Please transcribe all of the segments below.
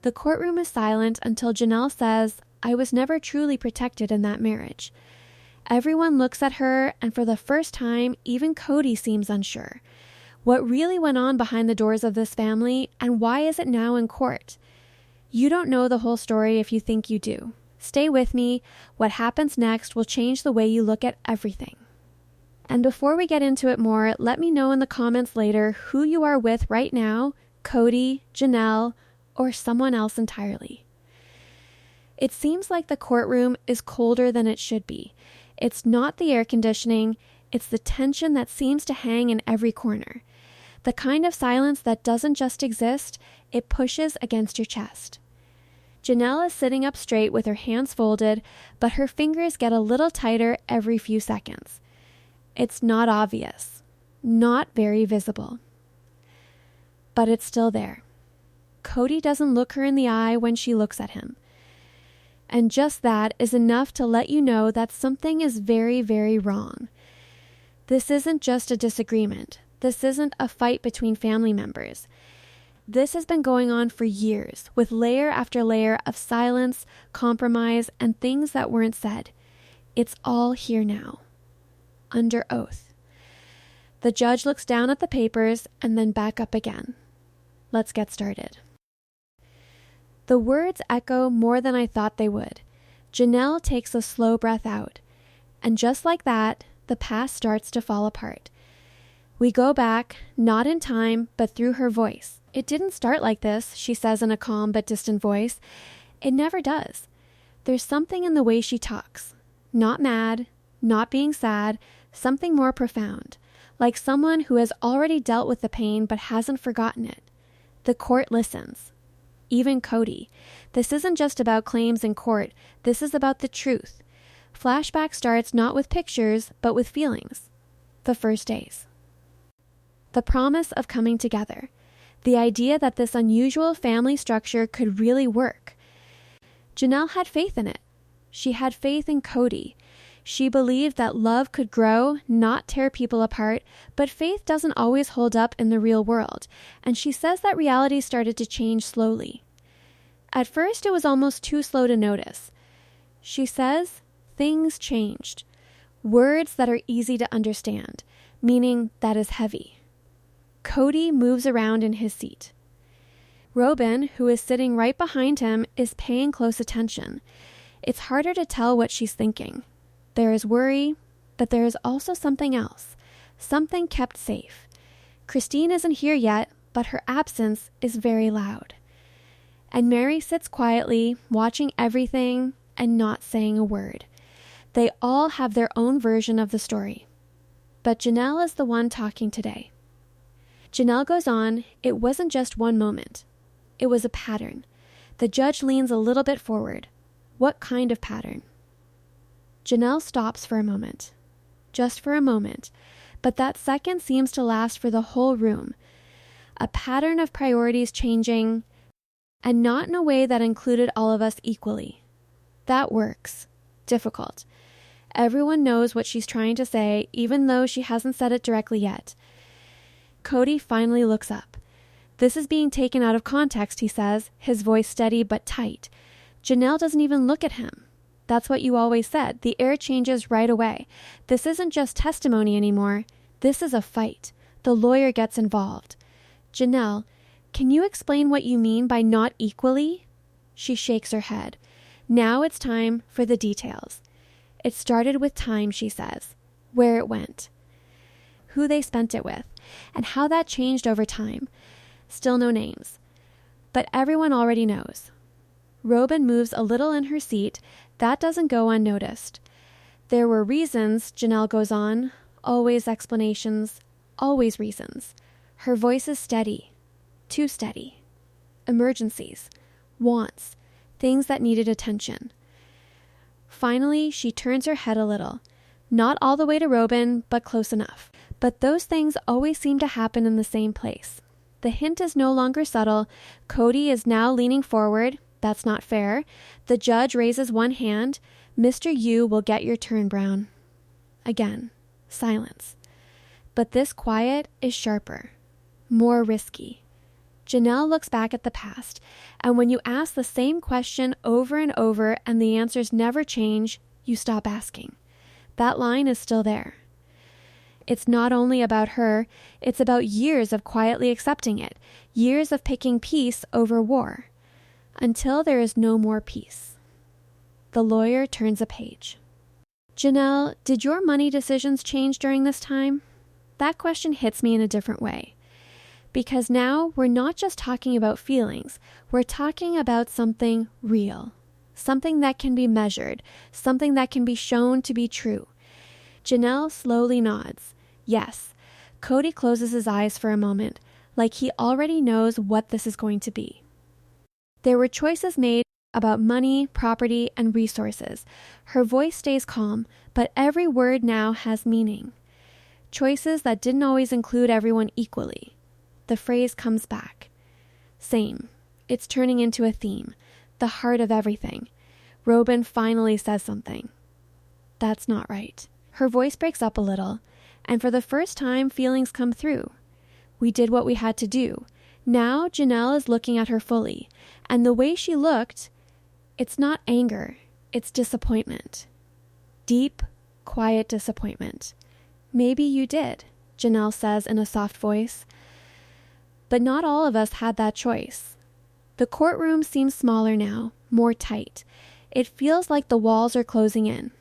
The courtroom is silent until Janelle says, "I was never truly protected in that marriage." Everyone looks at her, and for the first time, even Kody seems unsure. What really went on behind the doors of this family, and why is it now in court? You don't know the whole story if you think you do. Stay with me. What happens next will change the way you look at everything. And before we get into it more, let me know in the comments later who you are with right now, Kody, Janelle, or someone else entirely. It seems like the courtroom is colder than it should be. It's not the air conditioning, it's the tension that seems to hang in every corner. The kind of silence that doesn't just exist, it pushes against your chest. Janelle is sitting up straight with her hands folded, but her fingers get a little tighter every few seconds. It's not obvious, not very visible. But it's still there. Kody doesn't look her in the eye when she looks at him. And just that is enough to let you know that something is very, very wrong. This isn't just a disagreement. This isn't a fight between family members. This has been going on for years, with layer after layer of silence, compromise, and things that weren't said. It's all here now. Under oath. The judge looks down at the papers and then back up again. Let's get started. The words echo more than I thought they would. Janelle takes a slow breath out. And just like that, the past starts to fall apart. We go back, not in time, but through her voice. "It didn't start like this," she says in a calm but distant voice. It never does. There's something in the way she talks. Not mad, not being sad, something more profound. Like someone who has already dealt with the pain but hasn't forgotten it. The court listens. Even Kody. This isn't just about claims in court. This is about the truth. Flashback starts not with pictures, but with feelings. The first days. The promise of coming together. The idea that this unusual family structure could really work. Janelle had faith in it. She had faith in Kody. She believed that love could grow, not tear people apart, but faith doesn't always hold up in the real world, and she says that reality started to change slowly. At first, it was almost too slow to notice. She says, things changed. Words that are easy to understand, meaning that is heavy. Kody moves around in his seat. Robyn, who is sitting right behind him, is paying close attention. It's harder to tell what she's thinking. There is worry, but there is also something else, something kept safe. Christine isn't here yet, but her absence is very loud. And Meri sits quietly, watching everything and not saying a word. They all have their own version of the story. But Janelle is the one talking today. Janelle goes on, "It wasn't just one moment. It was a pattern." The judge leans a little bit forward. What kind of pattern? Janelle stops for a moment. Just for a moment. But that second seems to last for the whole room. A pattern of priorities changing, and not in a way that included all of us equally. That works. Difficult. Everyone knows what she's trying to say, even though she hasn't said it directly yet. Kody finally looks up. "This is being taken out of context," he says, his voice steady but tight. Janelle doesn't even look at him. "That's what you always said. The air changes right away. This isn't just testimony anymore. This is a fight. The lawyer gets involved." "Janelle, can you explain what you mean by not equally?" She shakes her head. Now it's time for the details. It started with time, she says. Where it went. Who they spent it with. And how that changed over time. Still no names. But everyone already knows. Robyn moves a little in her seat. That doesn't go unnoticed. There were reasons, Janelle goes on. Always explanations. Always reasons. Her voice is steady. Too steady. Emergencies. Wants. Things that needed attention. Finally, she turns her head a little. Not all the way to Robyn, but close enough. But those things always seem to happen in the same place. The hint is no longer subtle. Kody is now leaning forward. That's not fair. The judge raises one hand. "Mr. You will get your turn, Brown." Again, silence. But this quiet is sharper. More risky. Janelle looks back at the past, and when you ask the same question over and over and the answers never change, you stop asking. That line is still there. It's not only about her, it's about years of quietly accepting it, years of picking peace over war, until there is no more peace. The lawyer turns a page. Janelle, did your money decisions change during this time? That question hits me in a different way. Because now we're not just talking about feelings, we're talking about something real, something that can be measured, something that can be shown to be true. Janelle slowly nods. Yes. Kody closes his eyes for a moment, like he already knows what this is going to be. There were choices made about money, property, and resources. Her voice stays calm, but every word now has meaning. Choices that didn't always include everyone equally. The phrase comes back. Same. It's turning into a theme. The heart of everything. Robyn finally says something. That's not right. Her voice breaks up a little, and for the first time, feelings come through. We did what we had to do. Now Janelle is looking at her fully, and the way she looked, it's not anger, it's disappointment. Deep, quiet disappointment. Maybe you did, Janelle says in a soft voice. But not all of us had that choice. The courtroom seems smaller now, more tight. It feels like the walls are closing in.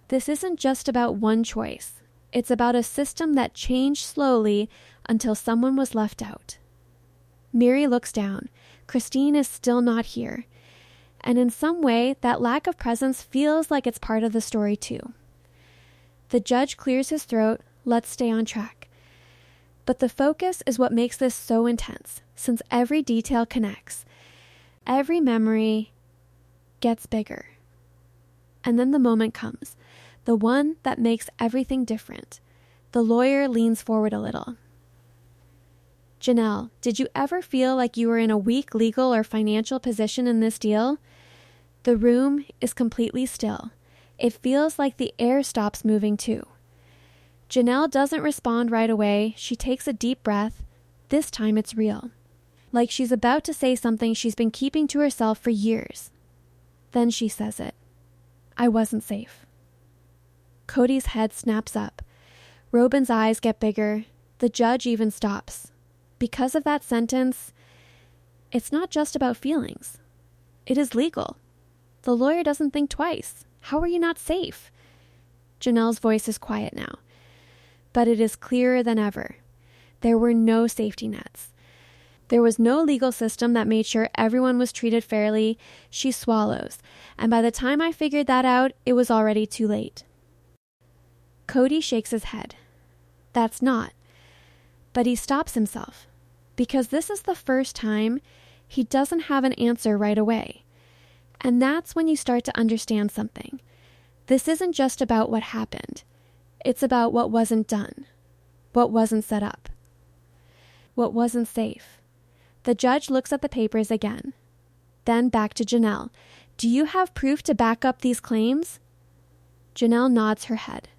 This isn't just about one choice. It's about a system that changed slowly until someone was left out. Meri looks down. Christine is still not here. And in some way, that lack of presence feels like it's part of the story too. The judge clears his throat. Let's stay on track. But the focus is what makes this so intense, since every detail connects. Every memory gets bigger. And then the moment comes, the one that makes everything different. The lawyer leans forward a little. Janelle, did you ever feel like you were in a weak legal or financial position in this deal? The room is completely still. It feels like the air stops moving too. Janelle doesn't respond right away. She takes a deep breath. This time it's real. Like she's about to say something she's been keeping to herself for years. Then she says it. I wasn't safe. Kody's head snaps up. Robyn's eyes get bigger. The judge even stops. Because of that sentence, it's not just about feelings. It is legal. The lawyer doesn't think twice. How are you not safe? Janelle's voice is quiet now. But it is clearer than ever. There were no safety nets. There was no legal system that made sure everyone was treated fairly. She swallows. And by the time I figured that out, it was already too late. Kody shakes his head. That's not. But he stops himself. Because this is the first time he doesn't have an answer right away. And that's when you start to understand something. This isn't just about what happened. It's about what wasn't done. What wasn't set up. What wasn't safe. The judge looks at the papers again. Then back to Janelle. Do you have proof to back up these claims? Janelle nods her head.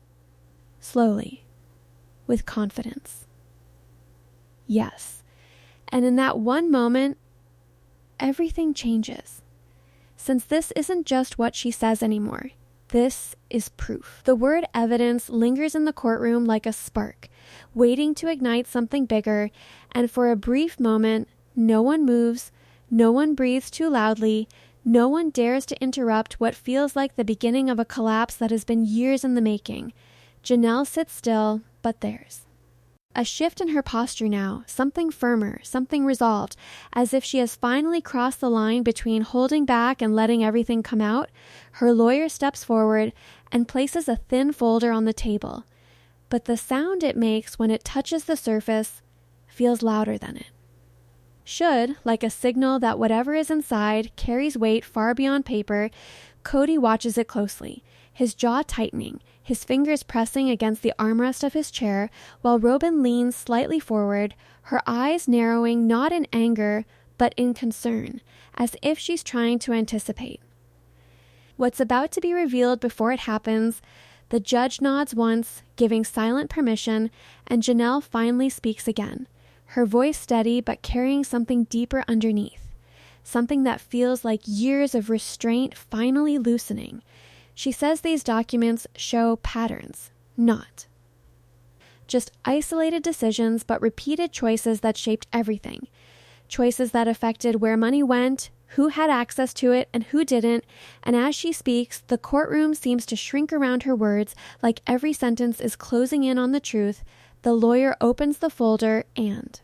Slowly. With confidence. Yes. And in that one moment, everything changes. Since this isn't just what she says anymore, this is proof. The word evidence lingers in the courtroom like a spark, waiting to ignite something bigger, and for a brief moment, no one moves, no one breathes too loudly, no one dares to interrupt what feels like the beginning of a collapse that has been years in the making. Janelle sits still, but theirs. A shift in her posture now, something firmer, something resolved, as if she has finally crossed the line between holding back and letting everything come out. Her lawyer steps forward and places a thin folder on the table, but the sound it makes when it touches the surface feels louder than it. Should, like a signal that whatever is inside carries weight far beyond paper, Kody watches it closely, his jaw tightening, his fingers pressing against the armrest of his chair, while Robyn leans slightly forward, her eyes narrowing not in anger, but in concern, as if she's trying to anticipate. What's about to be revealed before it happens, the judge nods once, giving silent permission, and Janelle finally speaks again. her voice steady but carrying something deeper underneath, something that feels like years of restraint finally loosening. She says these documents show patterns, not just isolated decisions, but repeated choices that shaped everything. Choices that affected where money went, who had access to it, and who didn't. And as she speaks, the courtroom seems to shrink around her words, like every sentence is closing in on the truth. The lawyer opens the folder and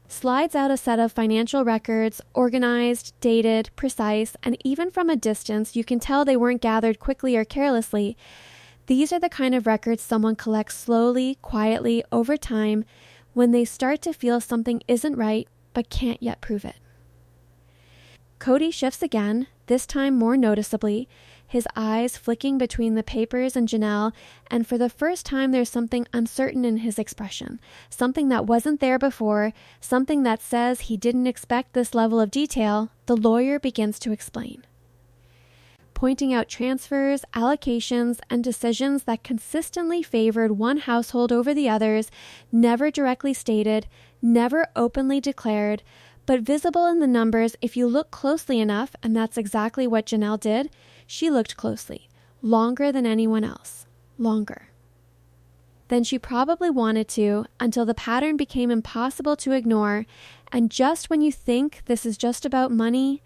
slides out a set of financial records, organized, dated, precise, and even from a distance, you can tell they weren't gathered quickly or carelessly. These are the kind of records someone collects slowly, quietly, over time, when they start to feel something isn't right, but can't yet prove it. Kody shifts again, this time more noticeably, his eyes flicking between the papers and Janelle, and for the first time there's something uncertain in his expression, something that wasn't there before, something that says he didn't expect this level of detail. The lawyer begins to explain, pointing out transfers, allocations, and decisions that consistently favored one household over the others, never directly stated, never openly declared, but visible in the numbers if you look closely enough, and that's exactly what Janelle did. She looked closely, longer than anyone else, longer than she probably wanted to, until the pattern became impossible to ignore, and just when you think this is just about money,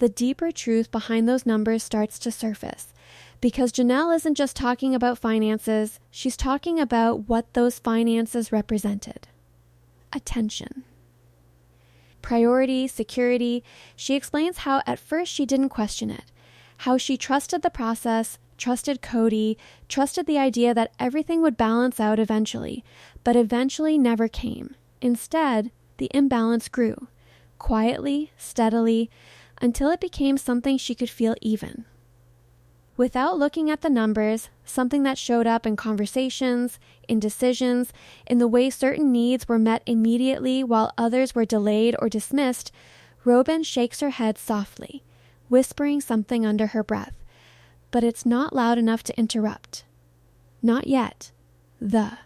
the deeper truth behind those numbers starts to surface. Because Janelle isn't just talking about finances, she's talking about what those finances represented. Attention. Priority, security. She explains how at first she didn't question it, how she trusted the process, trusted Kody, trusted the idea that everything would balance out eventually, but eventually never came. Instead, the imbalance grew, quietly, steadily, until it became something she could feel even. Without looking at the numbers, something that showed up in conversations, in decisions, in the way certain needs were met immediately while others were delayed or dismissed, Robyn shakes her head softly, whispering something under her breath. But it's not loud enough to interrupt. Not yet. The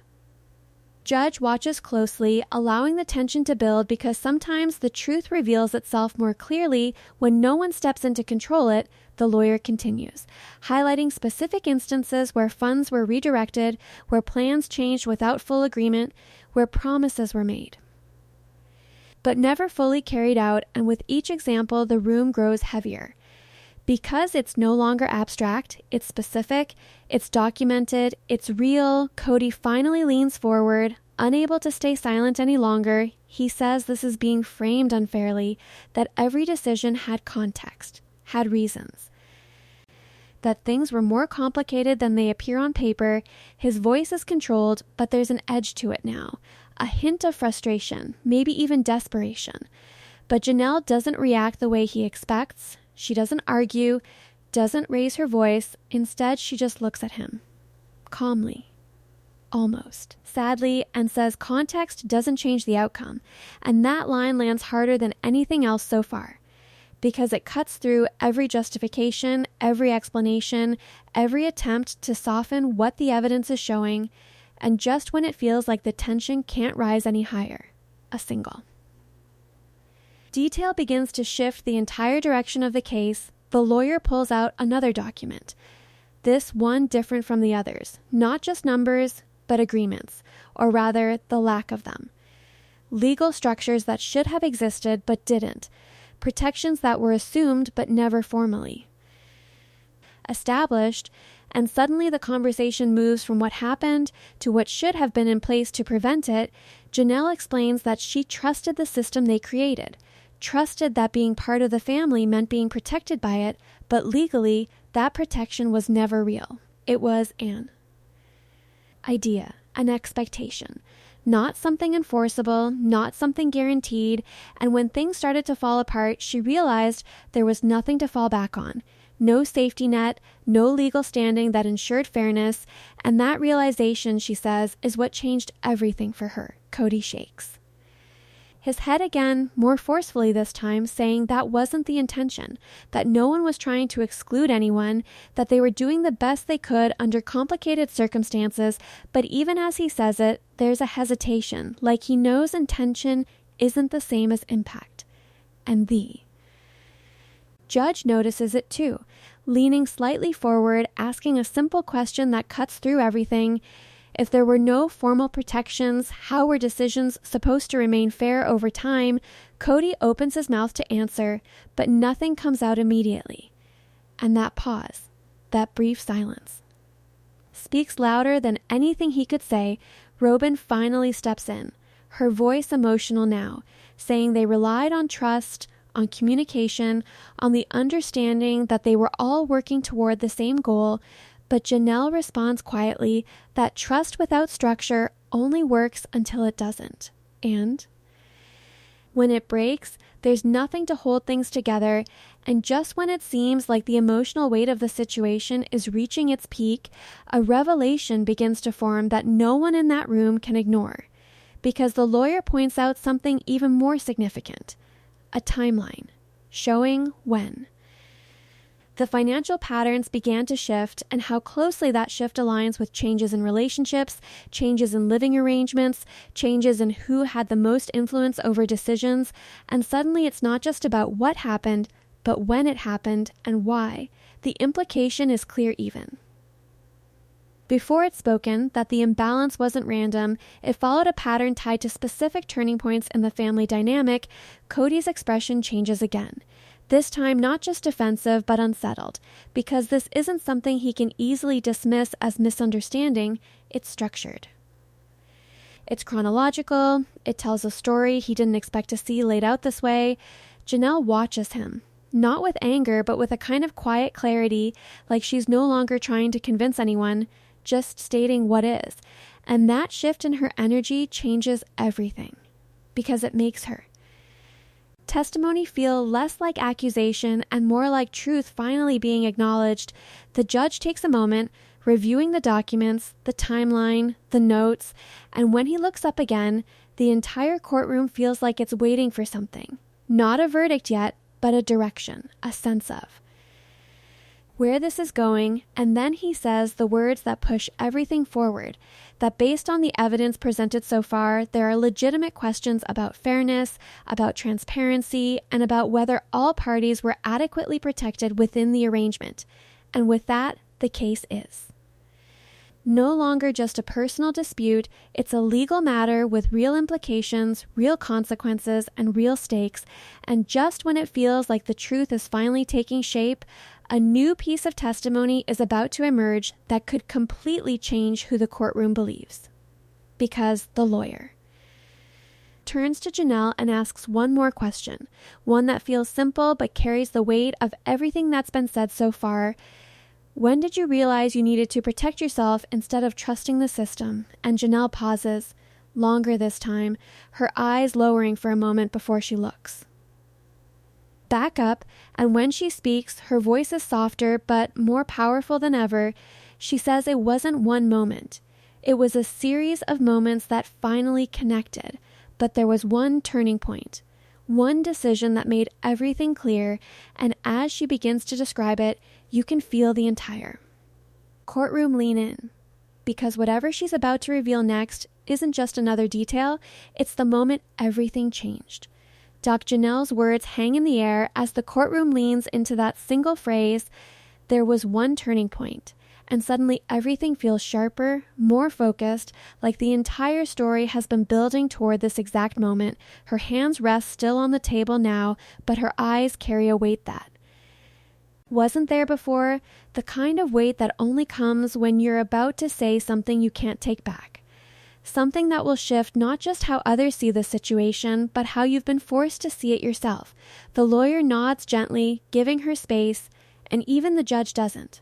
judge watches closely, allowing the tension to build because sometimes the truth reveals itself more clearly when no one steps in to control it. The lawyer continues, highlighting specific instances where funds were redirected, where plans changed without full agreement, where promises were made, but never fully carried out, and with each example the room grows heavier. Because it's no longer abstract, it's specific, it's documented, it's real, Kody finally leans forward, unable to stay silent any longer. He says this is being framed unfairly, that every decision had context, had reasons, that things were more complicated than they appear on paper. His voice is controlled, but there's an edge to it now, a hint of frustration, maybe even desperation. But Janelle doesn't react the way he expects. She doesn't argue, doesn't raise her voice. Instead, she just looks at him, calmly, almost sadly, and says context doesn't change the outcome. And that line lands harder than anything else so far, because it cuts through every justification, every explanation, every attempt to soften what the evidence is showing. And just when it feels like the tension can't rise any higher, a single detail begins to shift the entire direction of the case, the lawyer pulls out another document. This one different from the others, not just numbers, but agreements, or rather the lack of them. Legal structures that should have existed but didn't. Protections that were assumed but never formally established, and suddenly the conversation moves from what happened to what should have been in place to prevent it. Janelle explains that she trusted the system they created, trusted that being part of the family meant being protected by it, but legally, that protection was never real. It was an idea, an expectation, not something enforceable, not something guaranteed, and when things started to fall apart, she realized there was nothing to fall back on. No safety net, no legal standing that ensured fairness, and that realization, she says, is what changed everything for her. Kody shakes His head again, more forcefully this time, saying that wasn't the intention, that no one was trying to exclude anyone, that they were doing the best they could under complicated circumstances, but even as he says it, there's a hesitation, like he knows intention isn't the same as impact. And the judge notices it too, leaning slightly forward, asking a simple question that cuts through everything. If there were no formal protections, how were decisions supposed to remain fair over time? Kody opens his mouth to answer, but nothing comes out immediately. And that pause, that brief silence, speaks louder than anything he could say. Robyn finally steps in, her voice emotional now, saying they relied on trust, on communication, on the understanding that they were all working toward the same goal. But Janelle responds quietly that trust without structure only works until it doesn't. And when it breaks, there's nothing to hold things together. And just when it seems like the emotional weight of the situation is reaching its peak, a revelation begins to form that no one in that room can ignore. Because the lawyer points out something even more significant, a timeline showing when. The financial patterns began to shift, and how closely that shift aligns with changes in relationships, changes in living arrangements, changes in who had the most influence over decisions, and suddenly it's not just about what happened, but when it happened and why. The implication is clear even. Before it's spoken that the imbalance wasn't random, it followed a pattern tied to specific turning points in the family dynamic. Kody's expression changes again. This time not just defensive, but unsettled, because this isn't something he can easily dismiss as misunderstanding. It's structured. It's chronological. It tells a story he didn't expect to see laid out this way. Janelle watches him, not with anger, but with a kind of quiet clarity, like she's no longer trying to convince anyone, just stating what is. And that shift in her energy changes everything, because it makes her. Testimony feel less like accusation and more like truth finally being acknowledged. The judge takes a moment, reviewing the documents, the timeline, the notes, and when he looks up again, the entire courtroom feels like it's waiting for something. Not a verdict yet, but a direction, a sense of where this is going. And then he says the words that push everything forward, that based on the evidence presented so far, there are legitimate questions about fairness, about transparency, and about whether all parties were adequately protected within the arrangement. And with that, the case is no longer just a personal dispute. It's a legal matter with real implications, real consequences, and real stakes. And just when it feels like the truth is finally taking shape, a new piece of testimony is about to emerge that could completely change who the courtroom believes. Because the lawyer turns to Janelle and asks one more question, one that feels simple but carries the weight of everything that's been said so far. When did you realize you needed to protect yourself instead of trusting the system? And Janelle pauses, longer this time, her eyes lowering for a moment before she looks back up, and when she speaks, her voice is softer but more powerful than ever. She says it wasn't one moment. It was a series of moments that finally connected, but there was one turning point, one decision that made everything clear, and as she begins to describe it, you can feel the entire courtroom lean in, because whatever she's about to reveal next isn't just another detail, it's the moment everything changed. Doc Janelle's words hang in the air as the courtroom leans into that single phrase, there was one turning point, and suddenly everything feels sharper, more focused, like the entire story has been building toward this exact moment. Her hands rest still on the table now, but her eyes carry a weight that wasn't there before, the kind of weight that only comes when you're about to say something you can't take back. Something that will shift not just how others see the situation, but how you've been forced to see it yourself. The lawyer nods gently, giving her space, and even the judge doesn't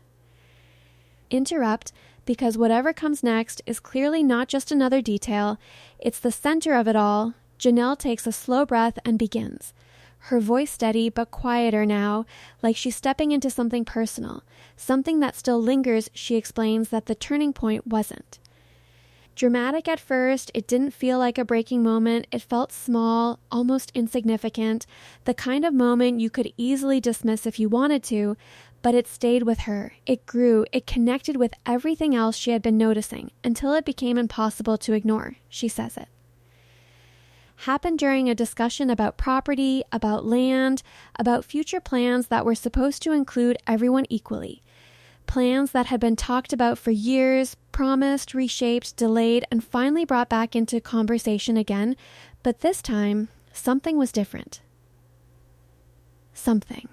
interrupt, because whatever comes next is clearly not just another detail. It's the center of it all. Janelle takes a slow breath and begins. Her voice steady but quieter now, like she's stepping into something personal, something that still lingers. She explains that the turning point wasn't Dramatic at first, it didn't feel like a breaking moment. It felt small, almost insignificant, the kind of moment you could easily dismiss if you wanted to, but it stayed with her. It grew, it connected with everything else she had been noticing, until it became impossible to ignore, she says it. Happened during a discussion about property, about land, about future plans that were supposed to include everyone equally. Plans that had been talked about for years, promised, reshaped, delayed, and finally brought back into conversation again. But this time, something was different. Something.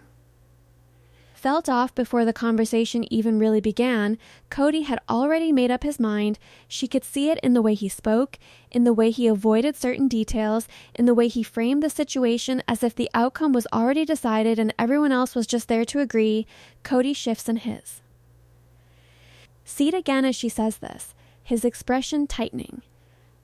Felt off before the conversation even really began, Kody had already made up his mind. She could see it in the way he spoke, in the way he avoided certain details, in the way he framed the situation as if the outcome was already decided and everyone else was just there to agree. Kody shifts in his. See it again as she says this, his expression tightening.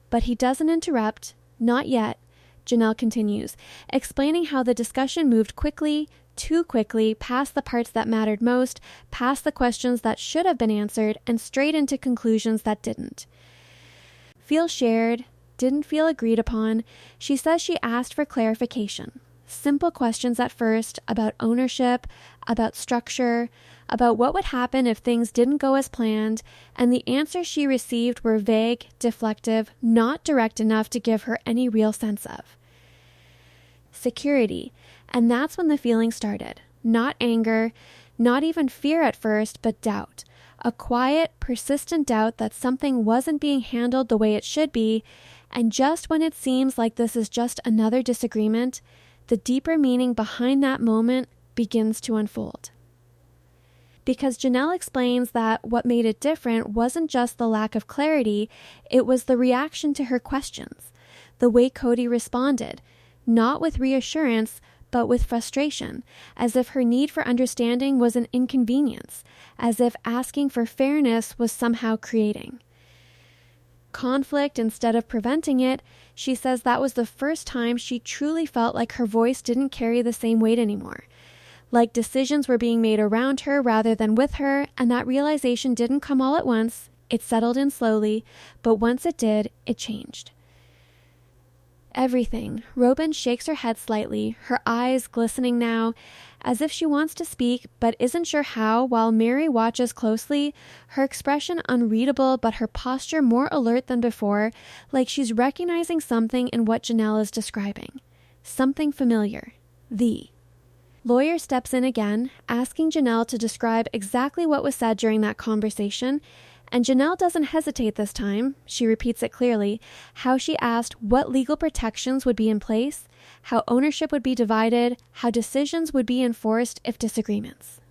But he doesn't interrupt, not yet. Janelle continues, explaining how the discussion moved quickly, too quickly, past the parts that mattered most, past the questions that should have been answered, and straight into conclusions that didn't. Feel shared, didn't feel agreed upon. She says she asked for clarification. Simple questions at first about ownership, about structure, about what would happen if things didn't go as planned, and the answers she received were vague, deflective, not direct enough to give her any real sense of. Security, and that's when the feeling started. Not anger, not even fear at first, but doubt. A quiet, persistent doubt that something wasn't being handled the way it should be, and just when it seems like this is just another disagreement, the deeper meaning behind that moment begins to unfold. Because Janelle explains that what made it different wasn't just the lack of clarity, it was the reaction to her questions, the way Kody responded, not with reassurance, but with frustration, as if her need for understanding was an inconvenience, as if asking for fairness was somehow creating conflict instead of preventing it. She says that was the first time she truly felt like her voice didn't carry the same weight anymore. Like decisions were being made around her rather than with her, and that realization didn't come all at once. It settled in slowly, but once it did, it changed. Everything. Robyn shakes her head slightly, her eyes glistening now, as if she wants to speak but isn't sure how, while Meri watches closely, her expression unreadable but her posture more alert than before, like she's recognizing something in what Janelle is describing. Something familiar. Lawyer steps in again, asking Janelle to describe exactly what was said during that conversation, and Janelle doesn't hesitate this time. She repeats it clearly, how she asked what legal protections would be in place, how ownership would be divided, how decisions would be enforced if disagreements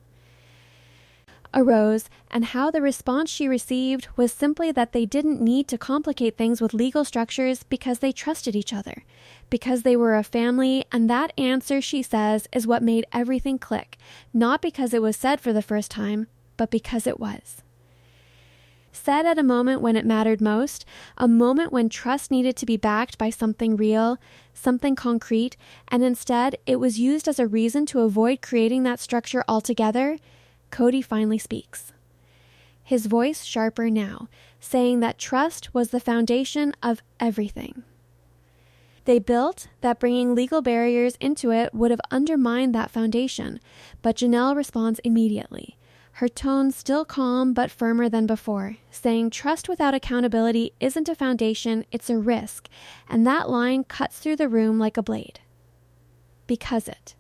arose, and how the response she received was simply that they didn't need to complicate things with legal structures because they trusted each other, because they were a family, and that answer, she says, is what made everything click, not because it was said for the first time, but because it was. Said at a moment when it mattered most, a moment when trust needed to be backed by something real, something concrete, and instead it was used as a reason to avoid creating that structure altogether. Kody finally speaks. His voice sharper now, saying that trust was the foundation of everything. They built that bringing legal barriers into it would have undermined that foundation, but Janelle responds immediately, her tone still calm but firmer than before, saying trust without accountability isn't a foundation, it's a risk, and that line cuts through the room like a blade. Because it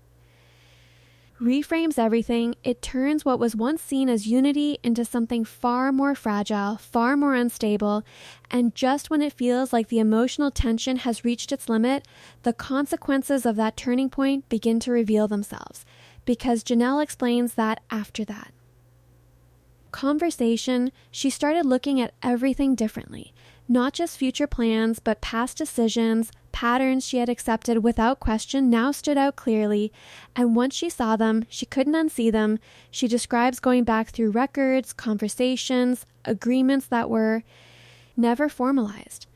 reframes everything. It turns what was once seen as unity into something far more fragile, far more unstable, and just when it feels like the emotional tension has reached its limit, the consequences of that turning point begin to reveal themselves, because Janelle explains that after that conversation, she started looking at everything differently, not just future plans, but past decisions, patterns she had accepted without question now stood out clearly, and once she saw them, she couldn't unsee them. She describes going back through records, conversations, agreements that were never formalized,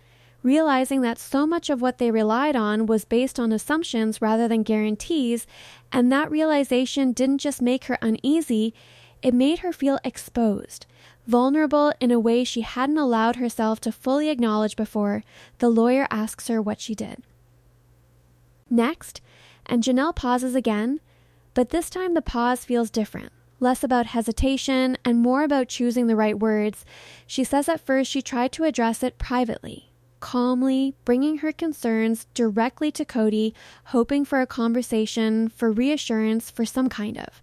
realizing that so much of what they relied on was based on assumptions rather than guarantees, and that realization didn't just make her uneasy, it made her feel exposed, Vulnerable in a way she hadn't allowed herself to fully acknowledge before, the lawyer asks her what she did. Next, and Janelle pauses again, but this time the pause feels different. Less about hesitation and more about choosing the right words. She says at first she tried to address it privately, calmly, bringing her concerns directly to Kody, hoping for a conversation, for reassurance, for some kind of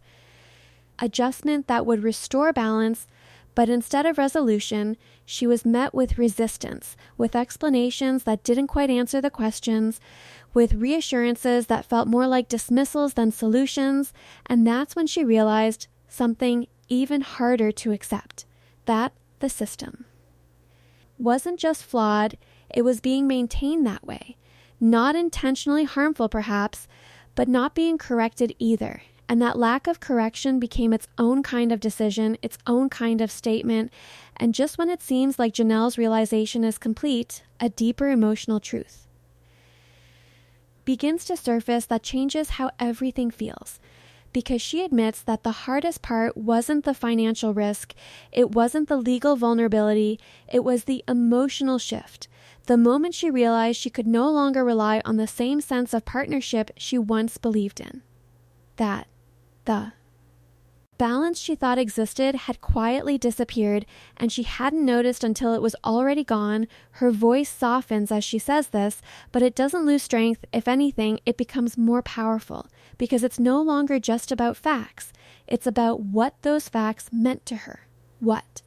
adjustment that would restore balance. But instead of resolution, she was met with resistance, with explanations that didn't quite answer the questions, with reassurances that felt more like dismissals than solutions, and that's when she realized something even harder to accept, that the system wasn't just flawed, it was being maintained that way. Not intentionally harmful perhaps, but not being corrected either. And that lack of correction became its own kind of decision, its own kind of statement, and just when it seems like Janelle's realization is complete, a deeper emotional truth begins to surface that changes how everything feels. Because she admits that the hardest part wasn't the financial risk, it wasn't the legal vulnerability, it was the emotional shift. The moment she realized she could no longer rely on the same sense of partnership she once believed in. That the balance she thought existed had quietly disappeared, and she hadn't noticed until it was already gone. Her voice softens as she says this, but it doesn't lose strength. If anything, it becomes more powerful, because it's no longer just about facts. It's about what those facts meant to her. What?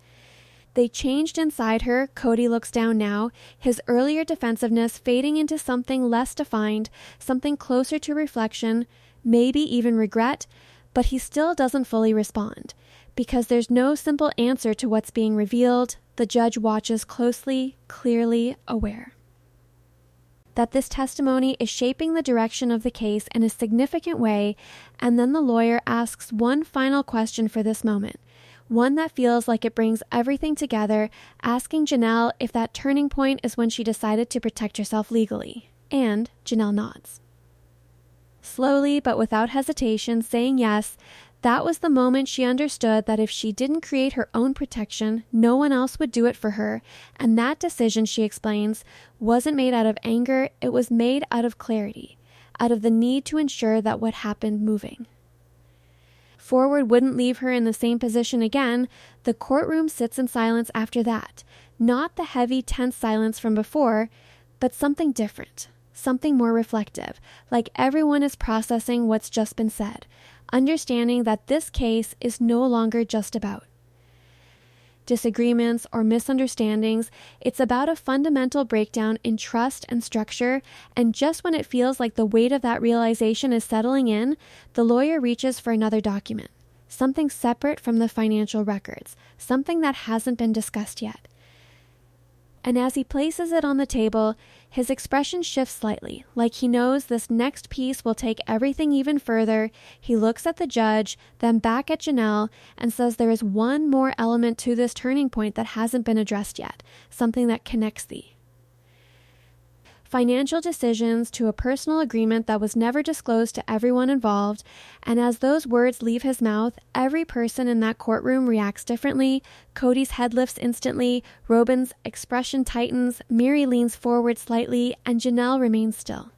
They changed inside her. Kody looks down now, his earlier defensiveness fading into something less defined, something closer to reflection, maybe even regret, but he still doesn't fully respond. Because there's no simple answer to what's being revealed, the judge watches closely, clearly aware that this testimony is shaping the direction of the case in a significant way, and then the lawyer asks one final question for this moment, one that feels like it brings everything together, asking Janelle if that turning point is when she decided to protect herself legally. And Janelle nods. Slowly, but without hesitation, saying yes, that was the moment she understood that if she didn't create her own protection, no one else would do it for her, and that decision, she explains, wasn't made out of anger, it was made out of clarity, out of the need to ensure that what happened moving forward wouldn't leave her in the same position again. The courtroom sits in silence after that, not the heavy, tense silence from before, but something different. Something more reflective, like everyone is processing what's just been said, understanding that this case is no longer just about disagreements or misunderstandings. It's about a fundamental breakdown in trust and structure, and just when it feels like the weight of that realization is settling in, the lawyer reaches for another document, something separate from the financial records, something that hasn't been discussed yet. And as he places it on the table, his expression shifts slightly, like he knows this next piece will take everything even further. He looks at the judge, then back at Janelle, and says there is one more element to this turning point that hasn't been addressed yet, something that connects thee. Financial decisions to a personal agreement that was never disclosed to everyone involved, and as those words leave his mouth, every person in that courtroom reacts differently. Kody's head lifts instantly, Robyn's expression tightens, Meri leans forward slightly, and Janelle remains still.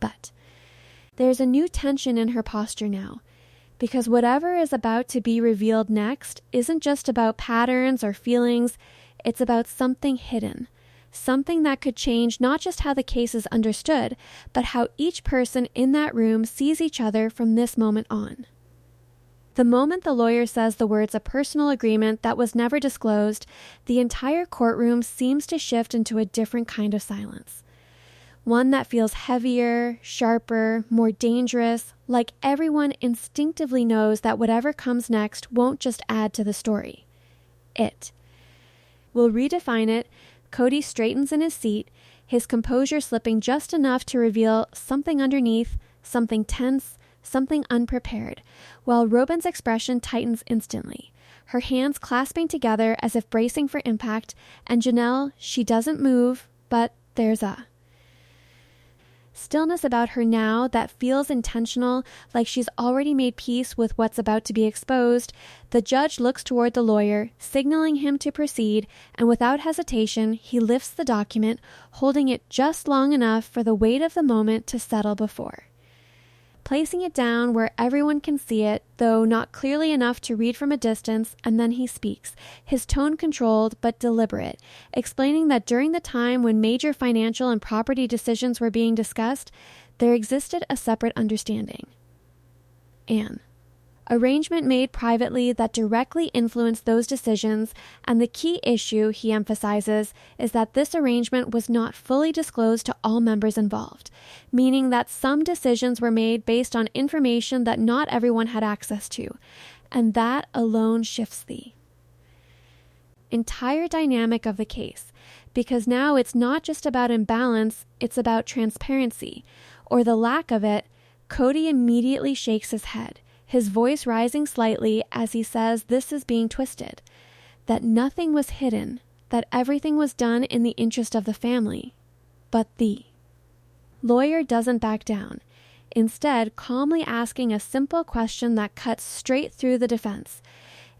But there's a new tension in her posture now, because whatever is about to be revealed next isn't just about patterns or feelings, it's about something hidden. Something that could change not just how the case is understood, but how each person in that room sees each other from this moment on. The moment the lawyer says the words "a personal agreement that was never disclosed," the entire courtroom seems to shift into a different kind of silence. One that feels heavier, sharper, more dangerous, like everyone instinctively knows that whatever comes next won't just add to the story. It will redefine it. Kody straightens in his seat, his composure slipping just enough to reveal something underneath, something tense, something unprepared, while Robyn's expression tightens instantly, her hands clasping together as if bracing for impact, and Janelle, she doesn't move, but there's a stillness about her now that feels intentional, like she's already made peace with what's about to be exposed, the judge looks toward the lawyer, signaling him to proceed, and without hesitation, he lifts the document, holding it just long enough for the weight of the moment to settle before. Placing it down where everyone can see it, though not clearly enough to read from a distance, and then he speaks, his tone controlled but deliberate, explaining that during the time when major financial and property decisions were being discussed, there existed a separate understanding. Anne. Arrangement made privately that directly influenced those decisions, and the key issue, he emphasizes, is that this arrangement was not fully disclosed to all members involved, meaning that some decisions were made based on information that not everyone had access to, and that alone shifts the entire dynamic of the case, because now it's not just about imbalance, it's about transparency, or the lack of it. Kody immediately shakes his head, his voice rising slightly as he says this is being twisted, that nothing was hidden, that everything was done in the interest of the family. But the lawyer doesn't back down, instead calmly asking a simple question that cuts straight through the defense.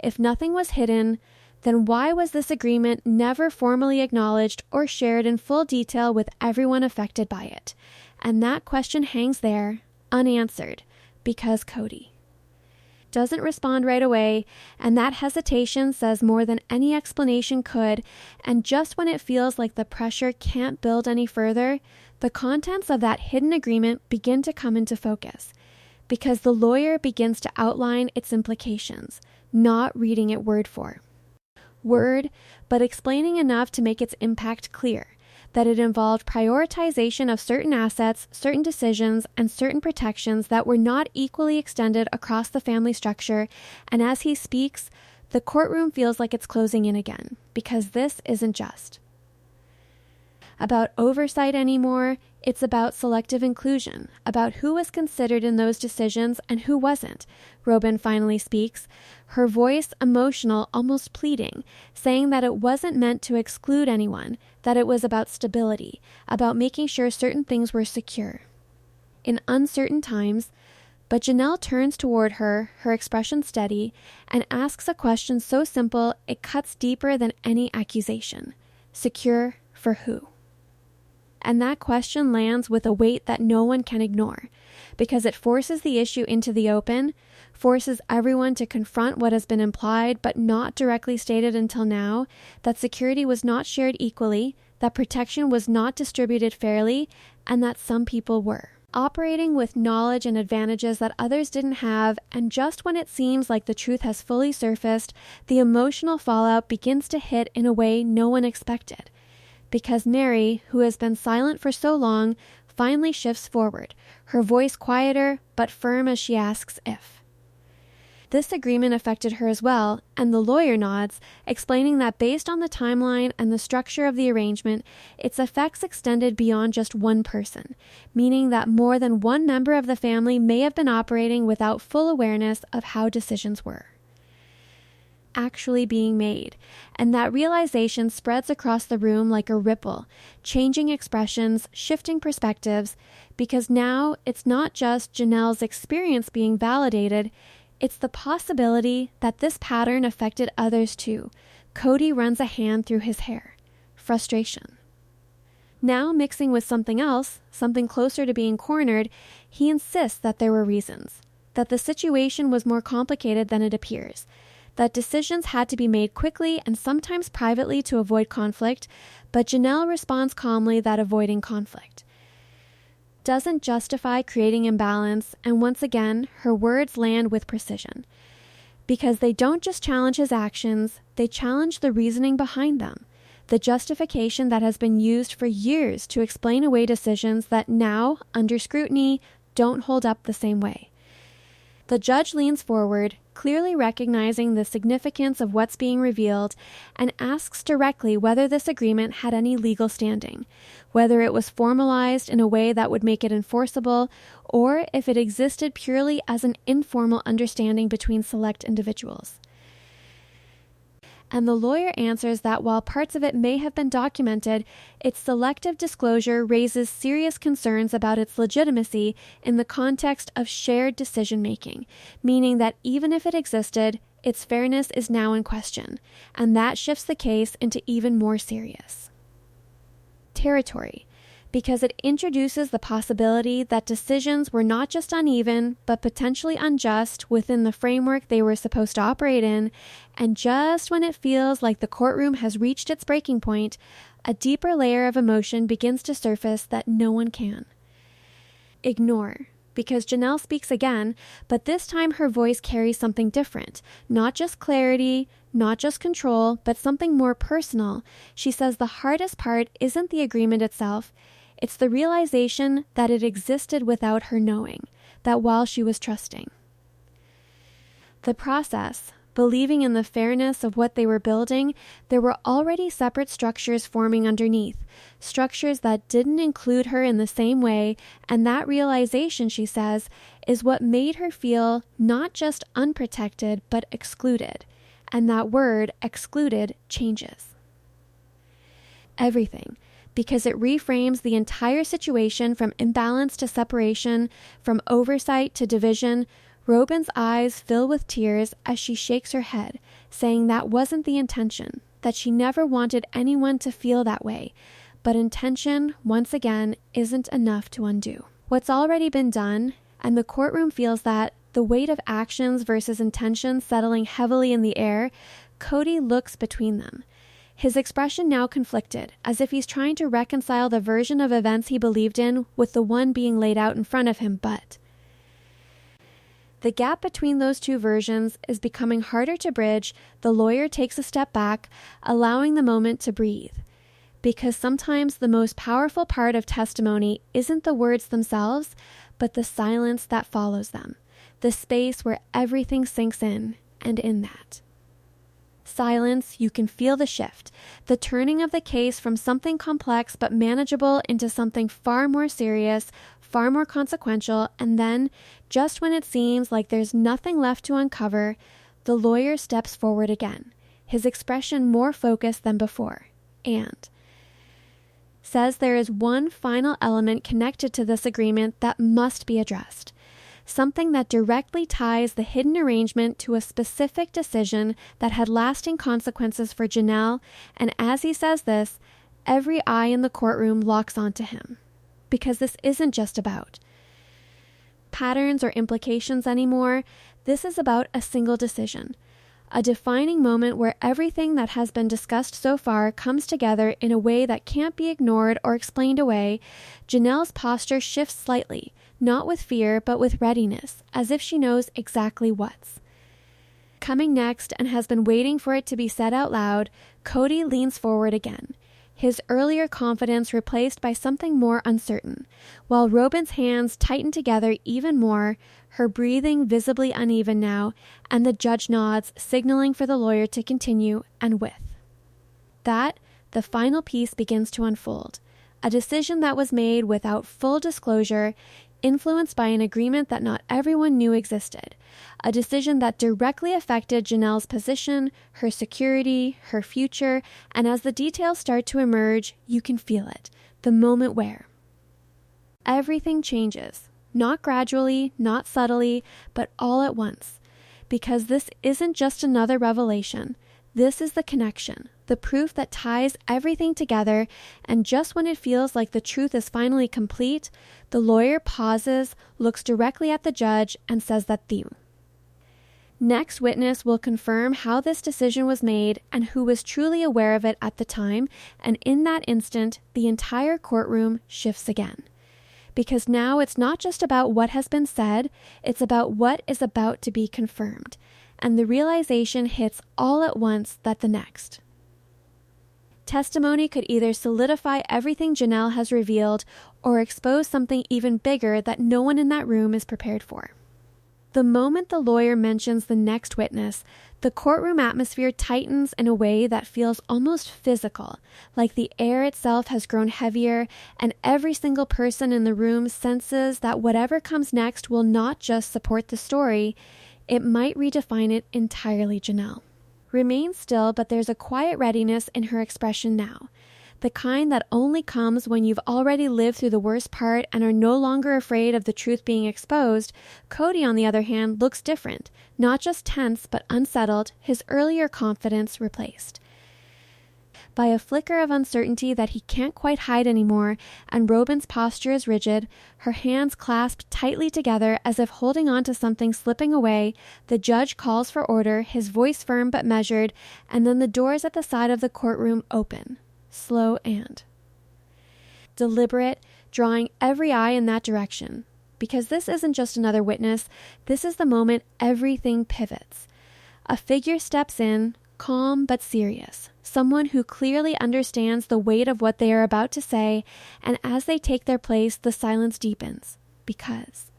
If nothing was hidden, then why was this agreement never formally acknowledged or shared in full detail with everyone affected by it? And that question hangs there, unanswered, because Kody doesn't respond right away, and that hesitation says more than any explanation could, and just when it feels like the pressure can't build any further, the contents of that hidden agreement begin to come into focus, because the lawyer begins to outline its implications, not reading it word for word, but explaining enough to make its impact clear, that it involved prioritization of certain assets, certain decisions, and certain protections that were not equally extended across the family structure, and as he speaks, the courtroom feels like it's closing in again, because this isn't just about oversight anymore, it's about selective inclusion, about who was considered in those decisions and who wasn't. Robyn finally speaks, her voice emotional, almost pleading, saying that it wasn't meant to exclude anyone, that it was about stability, about making sure certain things were secure in uncertain times. But Janelle turns toward her, her expression steady, and asks a question so simple it cuts deeper than any accusation. Secure for who? And that question lands with a weight that no one can ignore, because it forces the issue into the open, forces everyone to confront what has been implied but not directly stated until now, that security was not shared equally, that protection was not distributed fairly, and that some people were operating with knowledge and advantages that others didn't have, and just when it seems like the truth has fully surfaced, the emotional fallout begins to hit in a way no one expected. Because Meri, who has been silent for so long, finally shifts forward, her voice quieter but firm as she asks if this agreement affected her as well, and the lawyer nods, explaining that based on the timeline and the structure of the arrangement, its effects extended beyond just one person, meaning that more than one member of the family may have been operating without full awareness of how decisions were actually being made, and that realization spreads across the room like a ripple, changing expressions, shifting perspectives, because now it's not just Janelle's experience being validated, it's the possibility that this pattern affected others too. Kody runs a hand through his hair. Frustration. Now mixing with something else, something closer to being cornered, he insists that there were reasons, that the situation was more complicated than it appears, that decisions had to be made quickly and sometimes privately to avoid conflict, but Janelle responds calmly that avoiding conflict doesn't justify creating imbalance, and once again, her words land with precision. Because they don't just challenge his actions, they challenge the reasoning behind them, the justification that has been used for years to explain away decisions that now, under scrutiny, don't hold up the same way. The judge leans forward, clearly recognizing the significance of what's being revealed, and asks directly whether this agreement had any legal standing, whether it was formalized in a way that would make it enforceable, or if it existed purely as an informal understanding between select individuals. And the lawyer answers that while parts of it may have been documented, its selective disclosure raises serious concerns about its legitimacy in the context of shared decision-making, meaning that even if it existed, its fairness is now in question, and that shifts the case into even more serious territory, because it introduces the possibility that decisions were not just uneven, but potentially unjust within the framework they were supposed to operate in, and just when it feels like the courtroom has reached its breaking point, a deeper layer of emotion begins to surface that no one can ignore. Because Janelle speaks again, but this time her voice carries something different. Not just clarity, not just control, but something more personal. She says the hardest part isn't the agreement itself, it's the realization that it existed without her knowing, that while she was trusting. The process, believing in the fairness of what they were building, there were already separate structures forming underneath, structures that didn't include her in the same way, and that realization, she says, is what made her feel not just unprotected, but excluded. And that word, excluded, changes everything, because it reframes the entire situation from imbalance to separation, from oversight to division. Robyn's eyes fill with tears as she shakes her head, saying that wasn't the intention, that she never wanted anyone to feel that way. But intention, once again, isn't enough to undo what's already been done, and the courtroom feels that, the weight of actions versus intention settling heavily in the air. Kody looks between them, his expression now conflicted, as if he's trying to reconcile the version of events he believed in with the one being laid out in front of him, but the gap between those two versions is becoming harder to bridge. The lawyer takes a step back, allowing the moment to breathe. Because sometimes the most powerful part of testimony isn't the words themselves, but the silence that follows them, the space where everything sinks in, and in that silence, you can feel the shift, the turning of the case from something complex but manageable into something far more serious, far more consequential, and then, just when it seems like there's nothing left to uncover, the lawyer steps forward again, his expression more focused than before, and says there is one final element connected to this agreement that must be addressed. Something that directly ties the hidden arrangement to a specific decision that had lasting consequences for Janelle, and as he says this, every eye in the courtroom locks onto him. Because this isn't just about patterns or implications anymore, this is about a single decision. A defining moment where everything that has been discussed so far comes together in a way that can't be ignored or explained away. Janelle's posture shifts slightly, not with fear, but with readiness, as if she knows exactly what's coming next and has been waiting for it to be said out loud. Kody leans forward again, his earlier confidence replaced by something more uncertain, while Robyn's hands tighten together even more, her breathing visibly uneven now, and the judge nods, signaling for the lawyer to continue, and with that, the final piece begins to unfold. A decision that was made without full disclosure, influenced by an agreement that not everyone knew existed. A decision that directly affected Janelle's position, her security, her future, and as the details start to emerge, you can feel it. The moment where everything changes. Not gradually, not subtly, but all at once. Because this isn't just another revelation. This is the connection, the proof that ties everything together, and just when it feels like the truth is finally complete, the lawyer pauses, looks directly at the judge, and says that the next witness will confirm how this decision was made and who was truly aware of it at the time, and in that instant, the entire courtroom shifts again. Because now it's not just about what has been said, it's about what is about to be confirmed. And the realization hits all at once that the next testimony could either solidify everything Janelle has revealed or expose something even bigger that no one in that room is prepared for. The moment the lawyer mentions the next witness, the courtroom atmosphere tightens in a way that feels almost physical, like the air itself has grown heavier, and every single person in the room senses that whatever comes next will not just support the story, it might redefine it entirely. Janelle remains still, but there's a quiet readiness in her expression now. The kind that only comes when you've already lived through the worst part and are no longer afraid of the truth being exposed. Kody, on the other hand, looks different, not just tense, but unsettled, his earlier confidence replaced by a flicker of uncertainty that he can't quite hide anymore, and Robyn's posture is rigid, her hands clasped tightly together as if holding on to something slipping away. The judge calls for order, his voice firm but measured, and then the doors at the side of the courtroom open. Slow and deliberate, drawing every eye in that direction. Because this isn't just another witness, this is the moment everything pivots. A figure steps in, calm but serious, someone who clearly understands the weight of what they are about to say, and as they take their place, the silence deepens. Because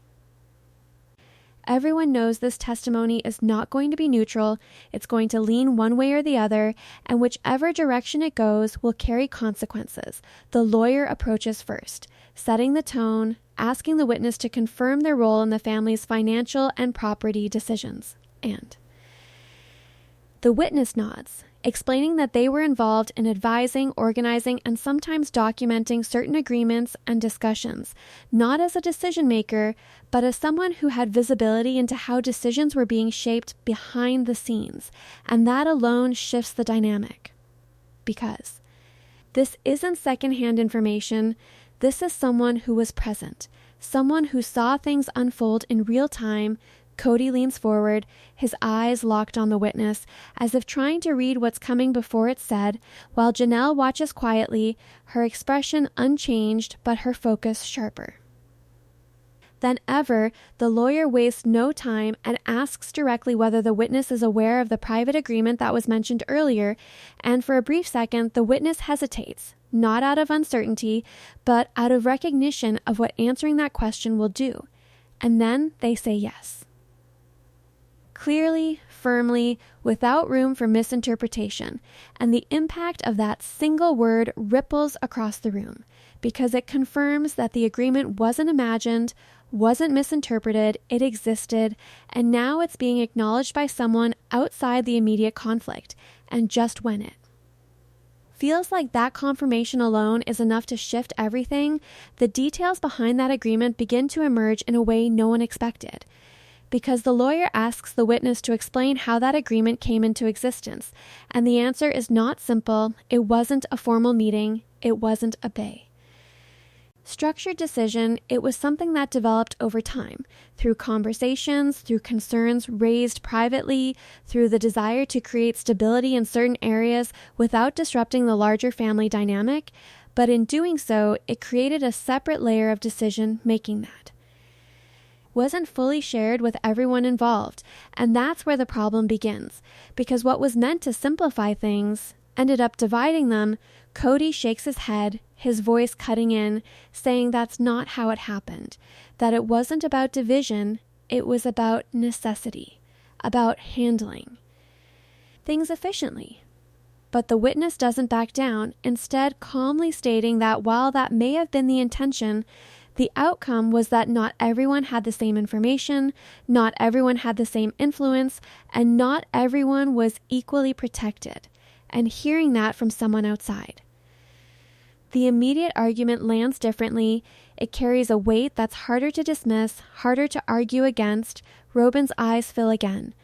everyone knows this testimony is not going to be neutral, it's going to lean one way or the other, and whichever direction it goes will carry consequences. The lawyer approaches first, setting the tone, asking the witness to confirm their role in the family's financial and property decisions. And the witness nods, explaining that they were involved in advising, organizing, and sometimes documenting certain agreements and discussions, not as a decision maker, but as someone who had visibility into how decisions were being shaped behind the scenes, and that alone shifts the dynamic. Because this isn't secondhand information, this is someone who was present, someone who saw things unfold in real time. Kody leans forward, his eyes locked on the witness, as if trying to read what's coming before it's said, while Janelle watches quietly, her expression unchanged, but her focus sharper than ever. The lawyer wastes no time and asks directly whether the witness is aware of the private agreement that was mentioned earlier, and for a brief second, the witness hesitates, not out of uncertainty, but out of recognition of what answering that question will do. And then they say yes. Clearly, firmly, without room for misinterpretation, and the impact of that single word ripples across the room, because it confirms that the agreement wasn't imagined, wasn't misinterpreted, it existed, and now it's being acknowledged by someone outside the immediate conflict, and just when it feels like that confirmation alone is enough to shift everything, the details behind that agreement begin to emerge in a way no one expected. Because the lawyer asks the witness to explain how that agreement came into existence, and the answer is not simple. It wasn't a formal meeting, it wasn't a bay structured decision. It was something that developed over time, through conversations, through concerns raised privately, through the desire to create stability in certain areas without disrupting the larger family dynamic, but in doing so, it created a separate layer of decision making that wasn't fully shared with everyone involved, and that's where the problem begins, because what was meant to simplify things ended up dividing them. Kody shakes his head, his voice cutting in, saying that's not how it happened, that it wasn't about division, it was about necessity, about handling things efficiently. But the witness doesn't back down, instead calmly stating that while that may have been the intention, the outcome was that not everyone had the same information, not everyone had the same influence, and not everyone was equally protected. And hearing that from someone outside, the immediate argument lands differently. It carries a weight that's harder to dismiss, harder to argue against. Robyn's eyes fill again,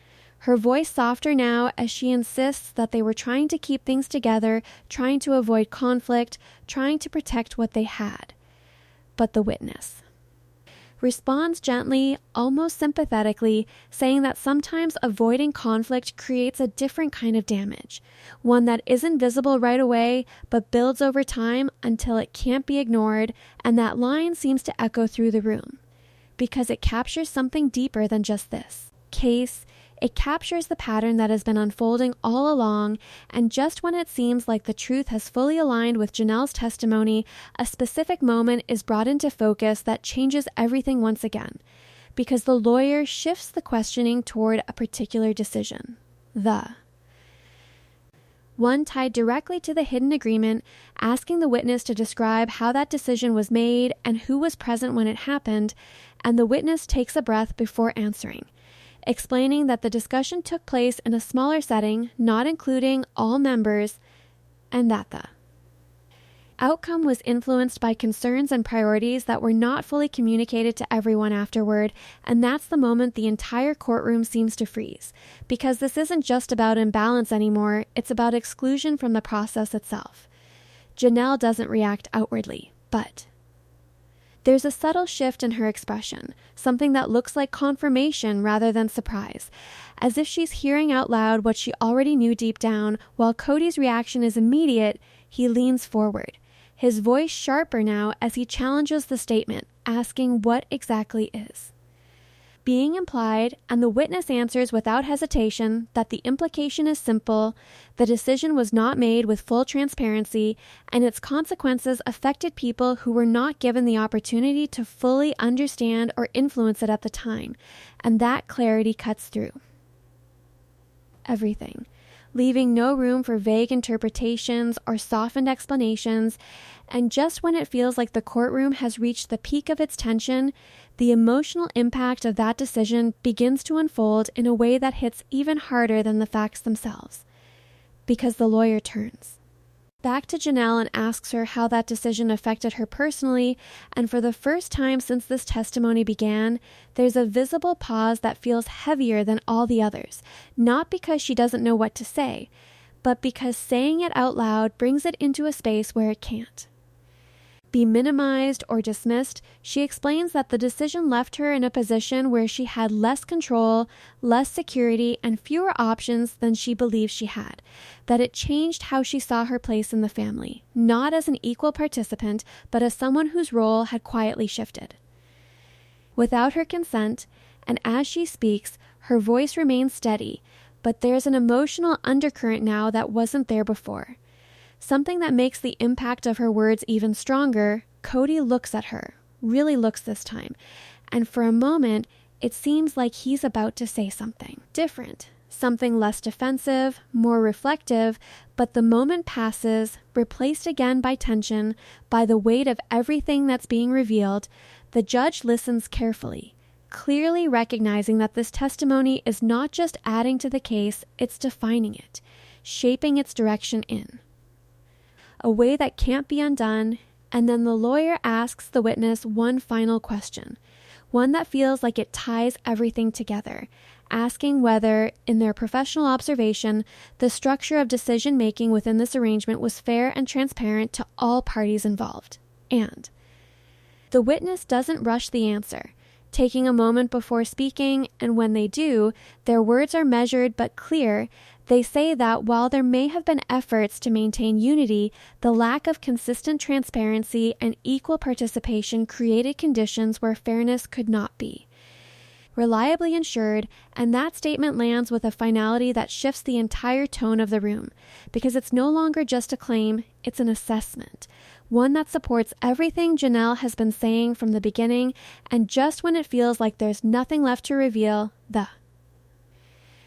her voice softer now as she insists that they were trying to keep things together, trying to avoid conflict, trying to protect what they had. But the witness responds gently, almost sympathetically, saying that sometimes avoiding conflict creates a different kind of damage, one that isn't visible right away, but builds over time until it can't be ignored, and that line seems to echo through the room, because it captures something deeper than just this case. It captures the pattern that has been unfolding all along, and just when it seems like the truth has fully aligned with Janelle's testimony, a specific moment is brought into focus that changes everything once again, because the lawyer shifts the questioning toward a particular decision. One tied directly to the hidden agreement, asking the witness to describe how that decision was made and who was present when it happened, and the witness takes a breath before answering, explaining that the discussion took place in a smaller setting, not including all members, and that the outcome was influenced by concerns and priorities that were not fully communicated to everyone afterward, and that's the moment the entire courtroom seems to freeze. Because this isn't just about imbalance anymore, it's about exclusion from the process itself. Janelle doesn't react outwardly, but there's a subtle shift in her expression, something that looks like confirmation rather than surprise, as if she's hearing out loud what she already knew deep down. While Kody's reaction is immediate, he leans forward, his voice sharper now as he challenges the statement, asking what exactly is being implied, and the witness answers without hesitation that the implication is simple: the decision was not made with full transparency, and its consequences affected people who were not given the opportunity to fully understand or influence it at the time, and that clarity cuts through everything, leaving no room for vague interpretations or softened explanations. And just when it feels like the courtroom has reached the peak of its tension, the emotional impact of that decision begins to unfold in a way that hits even harder than the facts themselves. Because the lawyer turns back to Janelle and asks her how that decision affected her personally, and for the first time since this testimony began, there's a visible pause that feels heavier than all the others, not because she doesn't know what to say, but because saying it out loud brings it into a space where it can't be minimized or dismissed. She explains that the decision left her in a position where she had less control, less security, and fewer options than she believed she had. That it changed how she saw her place in the family, not as an equal participant, but as someone whose role had quietly shifted. Without her consent, and as she speaks, her voice remains steady, but there's an emotional undercurrent now that wasn't there before. Something that makes the impact of her words even stronger. Kody looks at her, really looks this time, and for a moment, it seems like he's about to say something different, something less defensive, more reflective, but the moment passes, replaced again by tension, by the weight of everything that's being revealed. The judge listens carefully, clearly recognizing that this testimony is not just adding to the case, it's defining it, shaping its direction in a way that can't be undone. And then the lawyer asks the witness one final question, one that feels like it ties everything together, asking whether, in their professional observation, the structure of decision-making within this arrangement was fair and transparent to all parties involved. And the witness doesn't rush the answer, taking a moment before speaking, and when they do, their words are measured but clear. They say that while there may have been efforts to maintain unity, the lack of consistent transparency and equal participation created conditions where fairness could not be reliably ensured, and that statement lands with a finality that shifts the entire tone of the room, because it's no longer just a claim, it's an assessment, one that supports everything Janelle has been saying from the beginning, and just when it feels like there's nothing left to reveal, the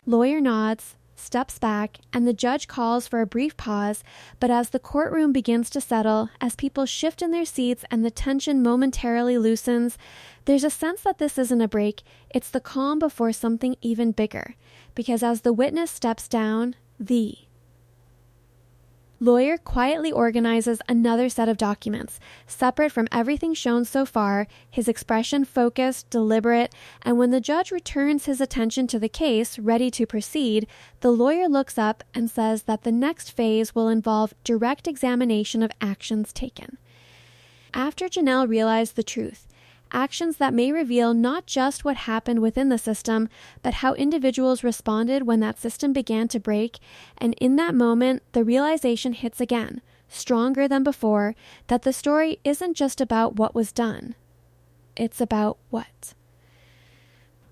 lawyer nods, steps back, and the judge calls for a brief pause. But as the courtroom begins to settle, as people shift in their seats and the tension momentarily loosens, there's a sense that this isn't a break, it's the calm before something even bigger. Because as the witness steps down, the lawyer quietly organizes another set of documents, separate from everything shown so far, his expression focused, deliberate, and when the judge returns his attention to the case, ready to proceed, the lawyer looks up and says that the next phase will involve direct examination of actions taken. After Janelle realized the truth, actions that may reveal not just what happened within the system, but how individuals responded when that system began to break. And in that moment, the realization hits again, stronger than before, that the story isn't just about what was done. It's about what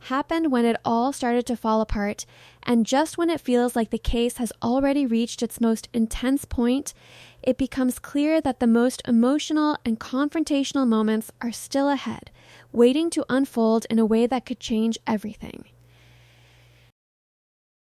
happened when it all started to fall apart, and just when it feels like the case has already reached its most intense point, it becomes clear that the most emotional and confrontational moments are still ahead, waiting to unfold in a way that could change everything.